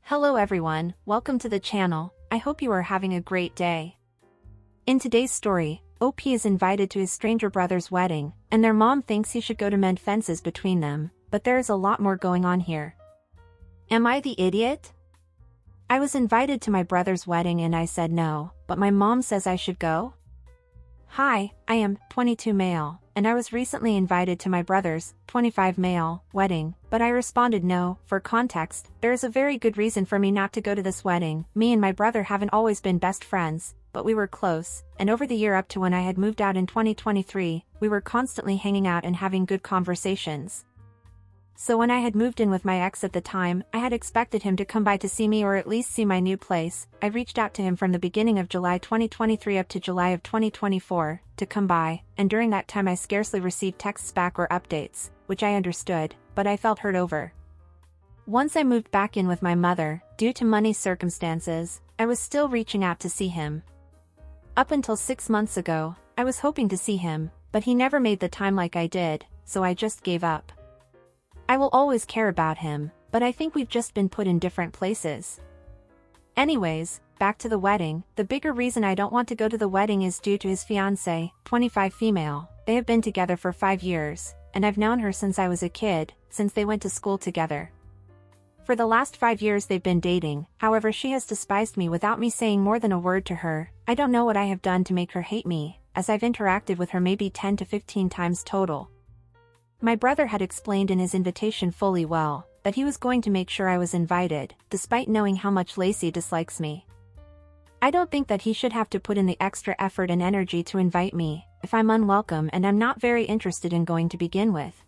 Hello everyone, welcome to the channel. I hope you are having a great day. In today's story, OP is invited to his stranger brother's wedding, and their mom thinks he should go to mend fences between them, but there is a lot more going on here. Am I the idiot? I was invited to my brother's wedding and I said no, but my mom says I should go? Hi, I am 22 male, and I was recently invited to my brother's 25 male wedding, but I responded no. For context, there is a very good reason for me not to go to this wedding. Me and my brother haven't always been best friends, but we were close, and over the year up to when I had moved out in 2023, we were constantly hanging out and having good conversations. So when I had moved in with my ex at the time, I had expected him to come by to see me or at least see my new place. I reached out to him from the beginning of July 2023 up to July of 2024, to come by, and during that time I scarcely received texts back or updates, which I understood, but I felt hurt over. Once I moved back in with my mother, due to money circumstances, I was still reaching out to see him. Up until 6 months ago, I was hoping to see him, but he never made the time like I did, so I just gave up. I will always care about him, but I think we've just been put in different places. Anyways, back to the wedding. The bigger reason I don't want to go to the wedding is due to his fiancée, 25 female. They have been together for 5 years, and I've known her since I was a kid, since they went to school together. For the last 5 years they've been dating, however she has despised me without me saying more than a word to her. I don't know what I have done to make her hate me, as I've interacted with her maybe 10 to 15 times total. My brother had explained in his invitation fully well, that he was going to make sure I was invited, despite knowing how much Lacey dislikes me. I don't think that he should have to put in the extra effort and energy to invite me, if I'm unwelcome and I'm not very interested in going to begin with.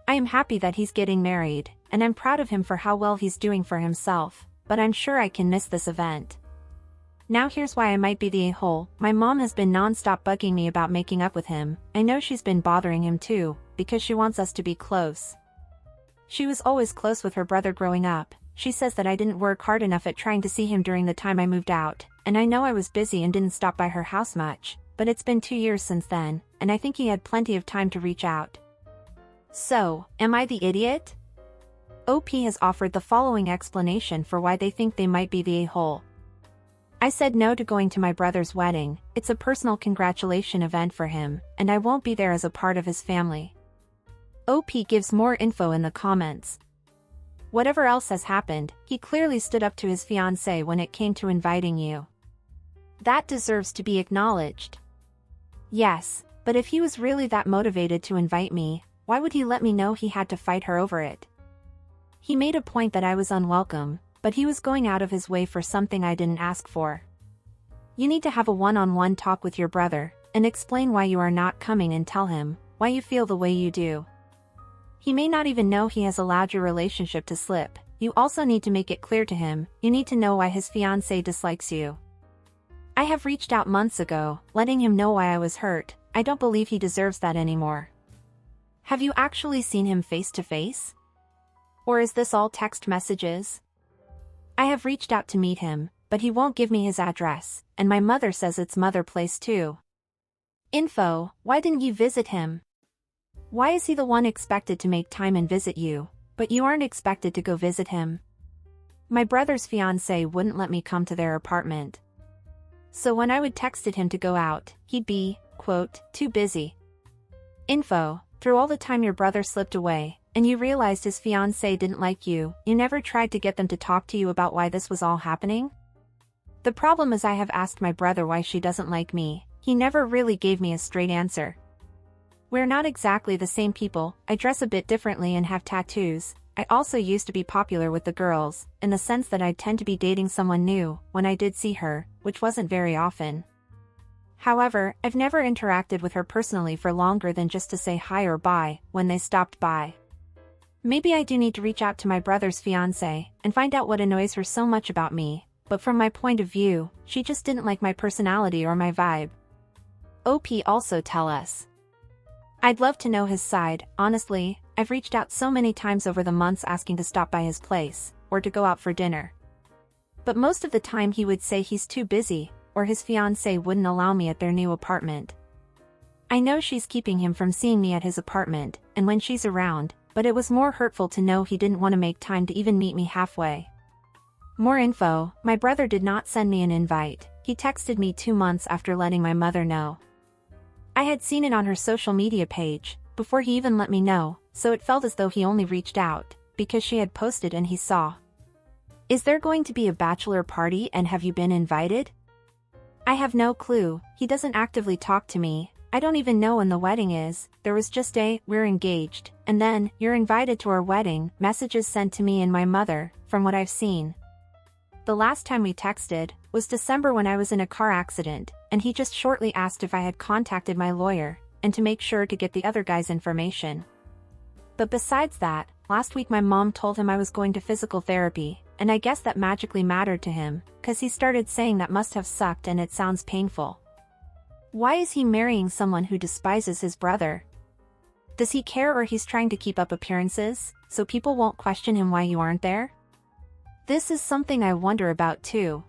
I am happy that he's getting married, and I'm proud of him for how well he's doing for himself, but I'm sure I can miss this event. Now here's why I might be the a-hole. My mom has been non-stop bugging me about making up with him. I know she's been bothering him too, because she wants us to be close. She was always close with her brother growing up. She says that I didn't work hard enough at trying to see him during the time I moved out, and I know I was busy and didn't stop by her house much, but it's been 2 years since then, and I think he had plenty of time to reach out. So, am I the idiot? OP has offered the following explanation for why they think they might be the a-hole. I said no to going to my brother's wedding. It's a personal congratulation event for him, and I won't be there as a part of his family. OP gives more info in the comments. Whatever else has happened, he clearly stood up to his fiancée when it came to inviting you. That deserves to be acknowledged. Yes, but if he was really that motivated to invite me, why would he let me know he had to fight her over it? He made a point that I was unwelcome, but he was going out of his way for something I didn't ask for. You need to have a one-on-one talk with your brother, and explain why you are not coming and tell him why you feel the way you do. He may not even know he has allowed your relationship to slip. You also need to make it clear to him. You need to know why his fiancée dislikes you. I have reached out months ago, letting him know why I was hurt. I don't believe he deserves that anymore. Have you actually seen him face to face? Or is this all text messages? I have reached out to meet him, but he won't give me his address, and my mother says it's mother place too. Info: why didn't you visit him? Why is he the one expected to make time and visit you, but you aren't expected to go visit him? My brother's fiancée wouldn't let me come to their apartment. So when I would texted him to go out, he'd be, quote, too busy. Info: through all the time your brother slipped away, and you realized his fiancée didn't like you, you never tried to get them to talk to you about why this was all happening? The problem is I have asked my brother why she doesn't like me. He never really gave me a straight answer. We're not exactly the same people. I dress a bit differently and have tattoos. I also used to be popular with the girls, in the sense that I'd tend to be dating someone new when I did see her, which wasn't very often. However, I've never interacted with her personally for longer than just to say hi or bye when they stopped by. Maybe I do need to reach out to my brother's fiancée and find out what annoys her so much about me, but from my point of view, she just didn't like my personality or my vibe. OP also tell us. I'd love to know his side. Honestly, I've reached out so many times over the months asking to stop by his place, or to go out for dinner. But most of the time he would say he's too busy, or his fiancée wouldn't allow me at their new apartment. I know she's keeping him from seeing me at his apartment, and when she's around, but it was more hurtful to know he didn't want to make time to even meet me halfway. More info: my brother did not send me an invite. He texted me 2 months after letting my mother know. I had seen it on her social media page, before he even let me know, so it felt as though he only reached out, because she had posted and he saw. Is there going to be a bachelor party and have you been invited? I have no clue, he doesn't actively talk to me, I don't even know when the wedding is, there was just a, we're engaged, and then, you're invited to our wedding, messages sent to me and my mother, from what I've seen. The last time we texted, was December when I was in a car accident, and he just shortly asked if I had contacted my lawyer, and to make sure to get the other guy's information. But besides that, last week my mom told him I was going to physical therapy, and I guess that magically mattered to him, cause he started saying that must have sucked and it sounds painful. Why is he marrying someone who despises his brother? Does he care or he's trying to keep up appearances, so people won't question him why you aren't there? This is something I wonder about too.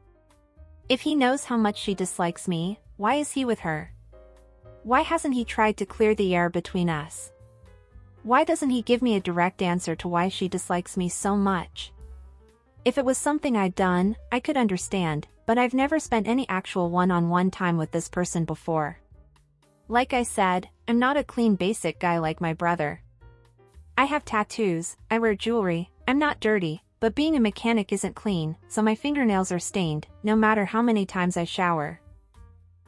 If he knows how much she dislikes me, why is he with her? Why hasn't he tried to clear the air between us? Why doesn't he give me a direct answer to why she dislikes me so much? If it was something I'd done, I could understand, but I've never spent any actual one-on-one time with this person before. Like I said, I'm not a clean basic guy like my brother. I have tattoos, I wear jewelry, I'm not dirty, but being a mechanic isn't clean, so my fingernails are stained, no matter how many times I shower.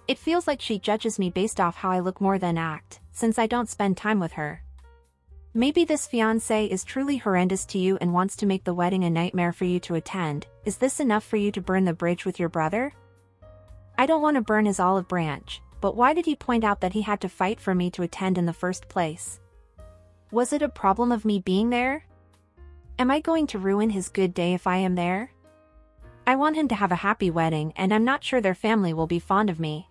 It feels like she judges me based off how I look more than act, since I don't spend time with her. Maybe this fiancé is truly horrendous to you and wants to make the wedding a nightmare for you to attend. Is this enough for you to burn the bridge with your brother? I don't want to burn his olive branch, but why did he point out that he had to fight for me to attend in the first place? Was it a problem of me being there? Am I going to ruin his good day if I am there? I want him to have a happy wedding and I'm not sure their family will be fond of me.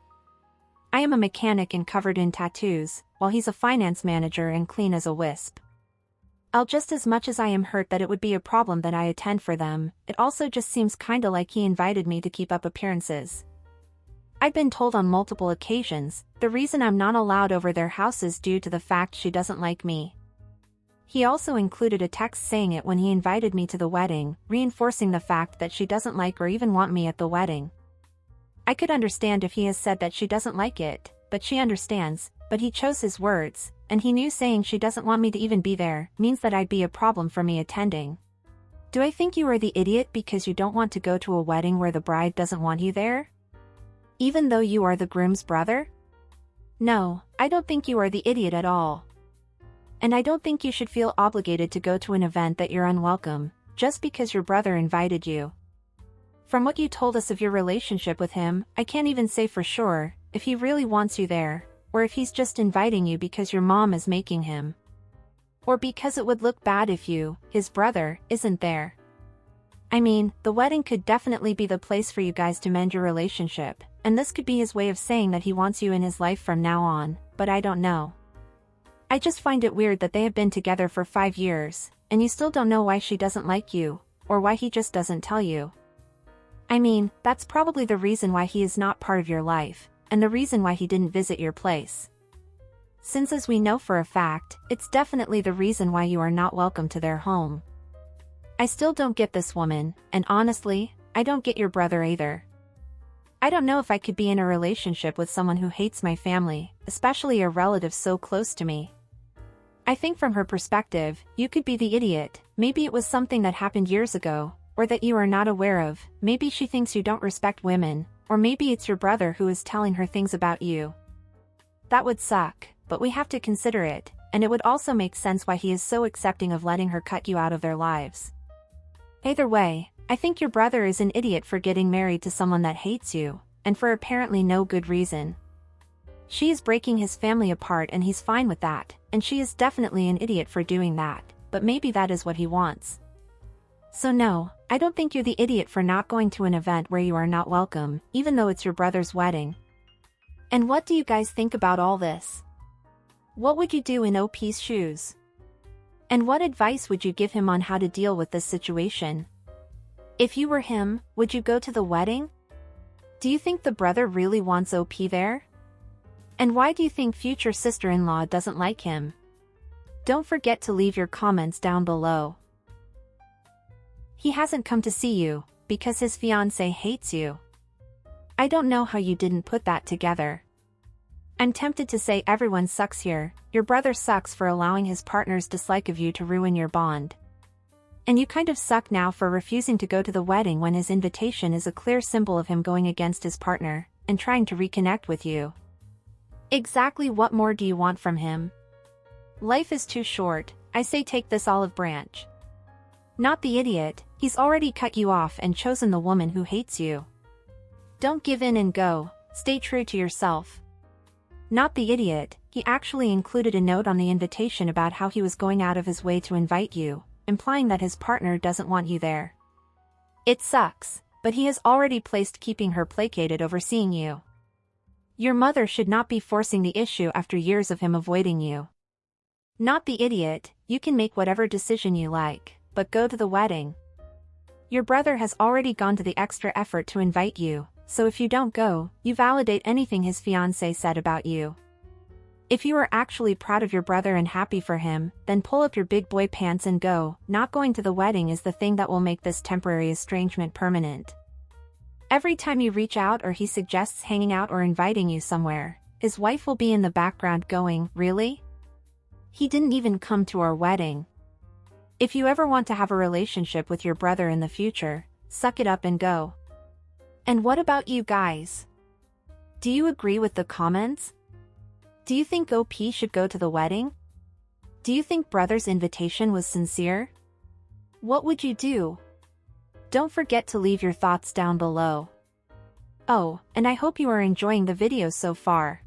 I am a mechanic and covered in tattoos, while he's a finance manager and clean as a wisp. I'll just as much as I am hurt that it would be a problem that I attend for them, it also just seems kinda like he invited me to keep up appearances. I've been told on multiple occasions, the reason I'm not allowed over their house is due to the fact she doesn't like me. He also included a text saying it when he invited me to the wedding, reinforcing the fact that she doesn't like or even want me at the wedding. I could understand if he has said that she doesn't like it, but she understands, but he chose his words, and he knew saying she doesn't want me to even be there means that I'd be a problem for me attending. Do I think you are the idiot because you don't want to go to a wedding where the bride doesn't want you there? Even though you are the groom's brother? No, I don't think you are the idiot at all. And I don't think you should feel obligated to go to an event that you're unwelcome, just because your brother invited you. From what you told us of your relationship with him, I can't even say for sure if he really wants you there, or if he's just inviting you because your mom is making him. Or because it would look bad if you, his brother, isn't there. I mean, the wedding could definitely be the place for you guys to mend your relationship, and this could be his way of saying that he wants you in his life from now on, but I don't know. I just find it weird that they have been together for 5 years, and you still don't know why she doesn't like you, or why he just doesn't tell you. I mean, that's probably the reason why he is not part of your life, and the reason why he didn't visit your place. Since as we know for a fact, it's definitely the reason why you are not welcome to their home. I still don't get this woman, and honestly, I don't get your brother either. I don't know if I could be in a relationship with someone who hates my family, especially a relative so close to me. I think from her perspective, you could be the idiot, maybe it was something that happened years ago, or that you are not aware of, maybe she thinks you don't respect women, or maybe it's your brother who is telling her things about you. That would suck, but we have to consider it, and it would also make sense why he is so accepting of letting her cut you out of their lives. Either way, I think your brother is an idiot for getting married to someone that hates you, and for apparently no good reason. She is breaking his family apart and he's fine with that, and she is definitely an idiot for doing that, but maybe that is what he wants. So no, I don't think you're the idiot for not going to an event where you are not welcome, even though it's your brother's wedding. And what do you guys think about all this? What would you do in OP's shoes? And what advice would you give him on how to deal with this situation? If you were him, would you go to the wedding? Do you think the brother really wants OP there? And why do you think future sister-in-law doesn't like him? Don't forget to leave your comments down below. He hasn't come to see you, because his fiancée hates you. I don't know how you didn't put that together. I'm tempted to say everyone sucks here. Your brother sucks for allowing his partner's dislike of you to ruin your bond. And you kind of suck now for refusing to go to the wedding when his invitation is a clear symbol of him going against his partner and trying to reconnect with you. Exactly what more do you want from him? Life is too short. I say take this olive branch. Not the idiot, he's already cut you off and chosen the woman who hates you. Don't give in and go, stay true to yourself. Not the idiot, he actually included a note on the invitation about how he was going out of his way to invite you, implying that his partner doesn't want you there. It sucks, but he has already placed keeping her placated over seeing you. Your mother should not be forcing the issue after years of him avoiding you. Not the idiot, you can make whatever decision you like, but go to the wedding. Your brother has already gone to the extra effort to invite you, so if you don't go, you validate anything his fiancée said about you. If you are actually proud of your brother and happy for him, then pull up your big boy pants and go. Not going to the wedding is the thing that will make this temporary estrangement permanent. Every time you reach out or he suggests hanging out or inviting you somewhere, his wife will be in the background going, "Really? He didn't even come to our wedding." If you ever want to have a relationship with your brother in the future, suck it up and go. And what about you guys? Do you agree with the comments? Do you think OP should go to the wedding? Do you think brother's invitation was sincere? What would you do? Don't forget to leave your thoughts down below. Oh, and I hope you are enjoying the video so far.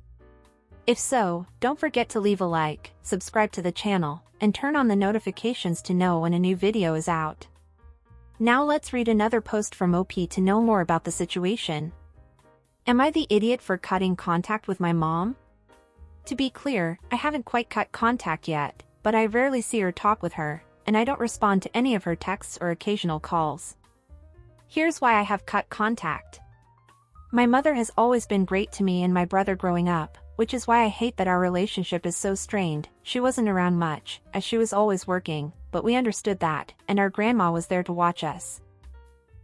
If so, don't forget to leave a like, subscribe to the channel, and turn on the notifications to know when a new video is out. Now let's read another post from OP to know more about the situation. Am I the idiot for cutting contact with my mom? To be clear, I haven't quite cut contact yet, but I rarely see or talk with her, and I don't respond to any of her texts or occasional calls. Here's why I have cut contact. My mother has always been great to me and my brother growing up, which is why I hate that our relationship is so strained. She wasn't around much, as she was always working, but we understood that, and our grandma was there to watch us.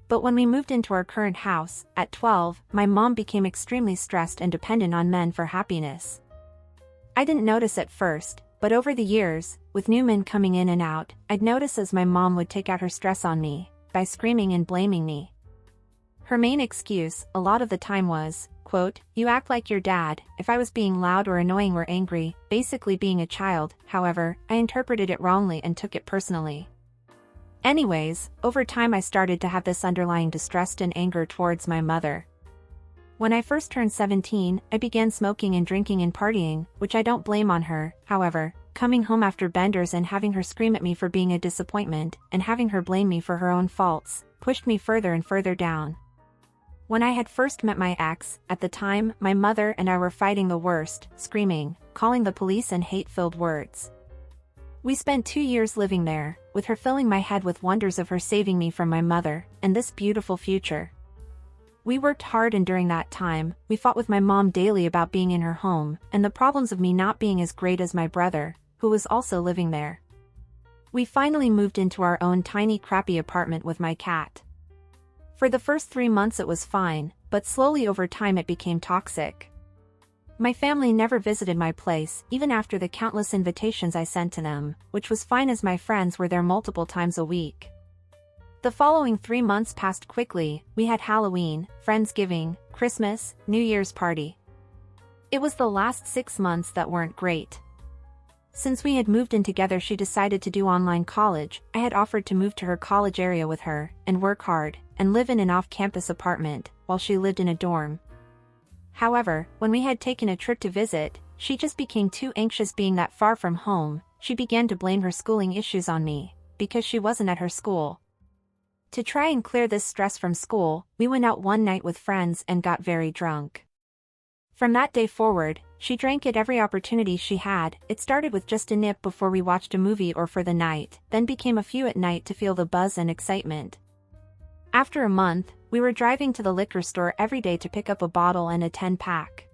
But when we moved into our current house, at 12, my mom became extremely stressed and dependent on men for happiness. I didn't notice at first, but over the years, with new men coming in and out, I'd notice as my mom would take out her stress on me, by screaming and blaming me. Her main excuse, a lot of the time was, quote, "You act like your dad." If I was being loud or annoying or angry, basically being a child. However, I interpreted it wrongly and took it personally. Anyways, over time I started to have this underlying distress and anger towards my mother. When I first turned 17, I began smoking and drinking and partying, which I don't blame on her. However, coming home after benders and having her scream at me for being a disappointment, and having her blame me for her own faults, pushed me further and further down. When I had first met my ex, at the time, my mother and I were fighting the worst, screaming, calling the police and hate-filled words. We spent 2 years living there, with her filling my head with wonders of her saving me from my mother, and this beautiful future. We worked hard, and during that time, we fought with my mom daily about being in her home, and the problems of me not being as great as my brother, who was also living there. We finally moved into our own tiny crappy apartment with my cat. For the first 3 months it was fine, but slowly over time it became toxic. My family never visited my place, even after the countless invitations I sent to them, which was fine as my friends were there multiple times a week. The following 3 months passed quickly. We had Halloween, Friendsgiving, Christmas, New Year's party. It was the last 6 months that weren't great. Since we had moved in together, she decided to do online college. I had offered to move to her college area with her, and work hard, and live in an off-campus apartment, while she lived in a dorm. However, when we had taken a trip to visit, she just became too anxious being that far from home. She began to blame her schooling issues on me, because she wasn't at her school. To try and clear this stress from school, we went out one night with friends and got very drunk. From that day forward, she drank at every opportunity she had. It started with just a nip before we watched a movie or for the night, then became a few at night to feel the buzz and excitement. After a month, we were driving to the liquor store every day to pick up a bottle and a 10-pack.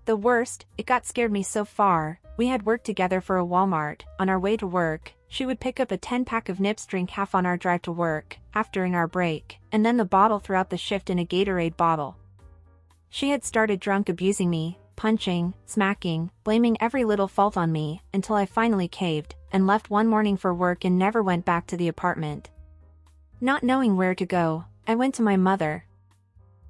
The worst, it got scared me so far. We had worked together for a Walmart. On our way to work, she would pick up a 10-pack of nips, drink half on our drive to work, half during our break, and then the bottle throughout the shift in a Gatorade bottle. She had started drunk abusing me, punching, smacking, blaming every little fault on me, until I finally caved, and left one morning for work and never went back to the apartment. Not knowing where to go, I went to my mother.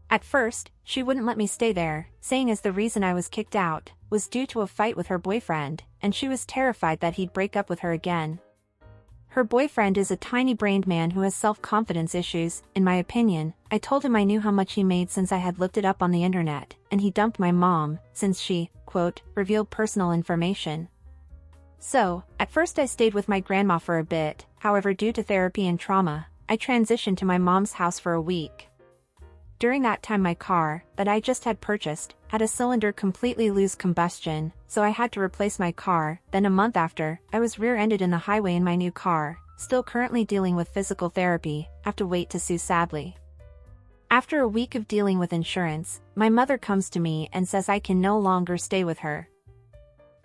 At first, she wouldn't let me stay there, saying as the reason I was kicked out was due to a fight with her boyfriend, and she was terrified that he'd break up with her again. Her boyfriend is a tiny-brained man who has self-confidence issues, in my opinion. I told him I knew how much he made since I had looked it up on the internet, and he dumped my mom, since she, quote, revealed personal information. So, at first I stayed with my grandma for a bit, however due to therapy and trauma, I transitioned to my mom's house for a week. During that time my car, that I just had purchased, had a cylinder completely lose combustion, so I had to replace my car. Then a month after, I was rear-ended in the highway in my new car, still currently dealing with physical therapy, have to wait to sue sadly. After a week of dealing with insurance, my mother comes to me and says I can no longer stay with her.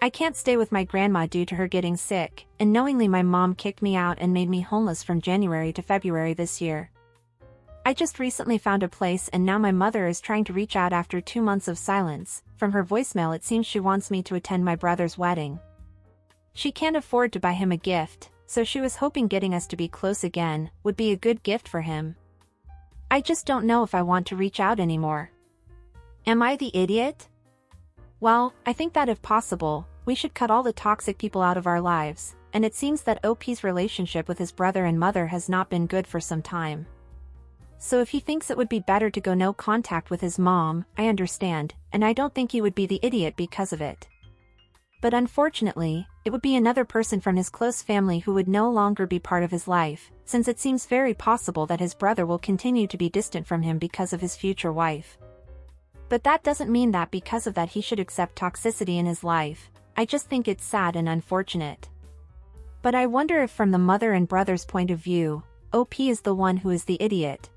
I can't stay with my grandma due to her getting sick, and knowingly my mom kicked me out and made me homeless from January to February this year. I just recently found a place and now my mother is trying to reach out after 2 months of silence. From her voicemail it seems she wants me to attend my brother's wedding. She can't afford to buy him a gift, so she was hoping getting us to be close again would be a good gift for him. I just don't know if I want to reach out anymore. Am I the idiot? Well, I think that if possible, we should cut all the toxic people out of our lives, and it seems that OP's relationship with his brother and mother has not been good for some time. So if he thinks it would be better to go no contact with his mom, I understand, and I don't think he would be the idiot because of it. But unfortunately, it would be another person from his close family who would no longer be part of his life, since it seems very possible that his brother will continue to be distant from him because of his future wife. But that doesn't mean that because of that he should accept toxicity in his life. I just think it's sad and unfortunate. But I wonder if from the mother and brother's point of view, OP is the one who is the idiot.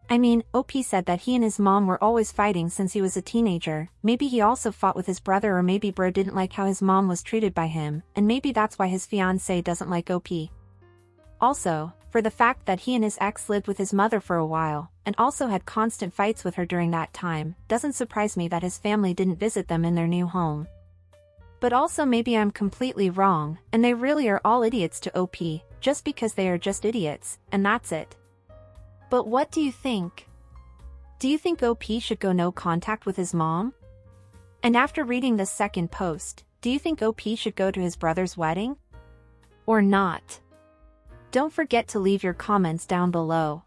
I mean, OP said that he and his mom were always fighting since he was a teenager. Maybe he also fought with his brother, or maybe bro didn't like how his mom was treated by him, and maybe that's why his fiancée doesn't like OP. Also, for the fact that he and his ex lived with his mother for a while, and also had constant fights with her during that time, doesn't surprise me that his family didn't visit them in their new home. But also maybe I'm completely wrong, and they really are all idiots to OP, just because they are just idiots, and that's it. But what do you think? Do you think OP should go no contact with his mom? And after reading this second post, do you think OP should go to his brother's wedding? Or not? Don't forget to leave your comments down below.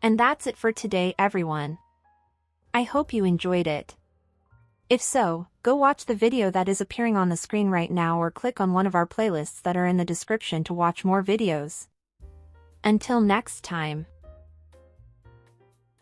And that's it for today, everyone. I hope you enjoyed it. If so, go watch the video that is appearing on the screen right now or click on one of our playlists that are in the description to watch more videos. Until next time.